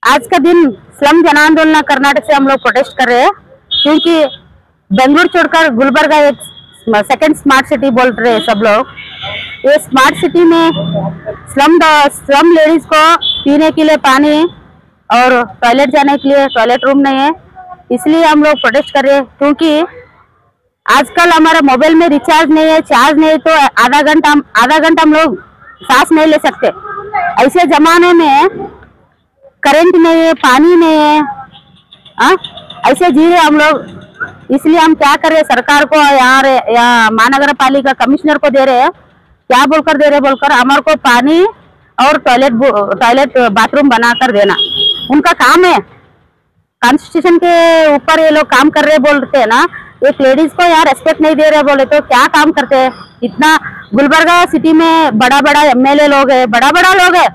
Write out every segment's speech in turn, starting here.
आज का दिन स्लम जन आंदोलन कर्नाटक से हम लोग प्रोटेस्ट कर रहे हैं, क्योंकि बेंगलुरु छोड़कर गुलबर्गा एक सेकंड स्मार्ट सिटी बोल रहे हैं सब लोग। ये स्मार्ट सिटी में स्लम लेडीज को पीने के लिए पानी और टॉयलेट जाने के लिए टॉयलेट रूम नहीं है, इसलिए हम लोग प्रोटेस्ट कर रहे हैं। क्योंकि आजकल हमारे मोबाइल में रिचार्ज नहीं है, चार्ज नहीं, तो आधा घंटा हम लोग सांस नहीं ले सकते। ऐसे जमाने में करंट नहीं है, पानी नहीं है, ऐसे जी रहे हम लोग। इसलिए हम क्या कर रहे हैं, सरकार को यहाँ महानगर पालिका कमिश्नर को दे रहे हैं, क्या बोलकर दे रहे बोलकर हमारे को पानी और टॉयलेट बाथरूम बनाकर देना उनका काम है। कॉन्स्टिट्यूशन के ऊपर ये लोग काम कर रहे बोलते हैं ना, एक लेडीज को यहाँ रेस्पेक्ट नहीं दे रहे बोले तो क्या काम करते हैं। इतना गुलबर्गा सिटी में बड़ा बड़ा एमएलए लोग है, बड़ा लोग है,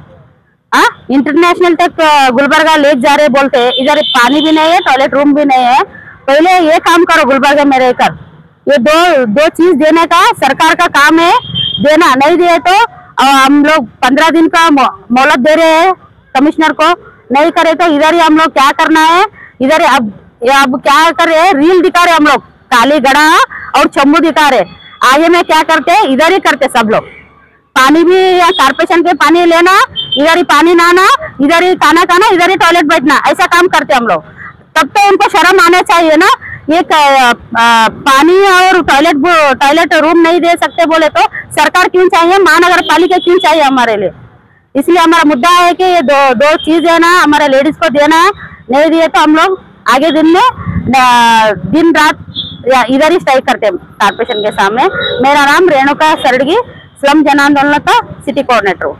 इंटरनेशनल तक गुलबर्गा ले जा रहे बोलते हैं। इधर पानी भी नहीं है, टॉयलेट रूम भी नहीं है। पहले ये काम करो गुलबर्गा में रहकर, ये दो चीज देने का सरकार का काम है। देना नहीं दिए तो हम लोग 15 दिन का मोहलत दे रहे हैं कमिश्नर को, नहीं करे तो इधर ही हम लोग क्या करना है, इधर अब क्या कर रहे हैं, रील दिखा रहे हम लोग, काली गड़ा और चम्मू दिखा रहे। आगे में क्या करते, इधर ही करते सब लोग। पानी भी या कारपोरेशन के पानी लेना, इधर ही पानी नहाना, इधर ही खाना खाना, इधर ही टॉयलेट बैठना, ऐसा काम करते हम लोग। तब तो उनको शर्म आना चाहिए ना। ये पानी और टॉयलेट रूम नहीं दे सकते बोले तो सरकार क्यों चाहिए, महानगर पालिका क्यों चाहिए हमारे लिए। इसलिए हमारा मुद्दा है कि ये दो चीज है ना, हमारे लेडीज को देना है। नहीं दिए तो हम लोग आगे दिन रात इधर ही स्ट्राइक करते हैं कारपोरेशन के सामने। मेरा नाम रेणुका सरडगी, स्लम जन आंदोलन का सिटी कोऑर्डिनेटर हूँ।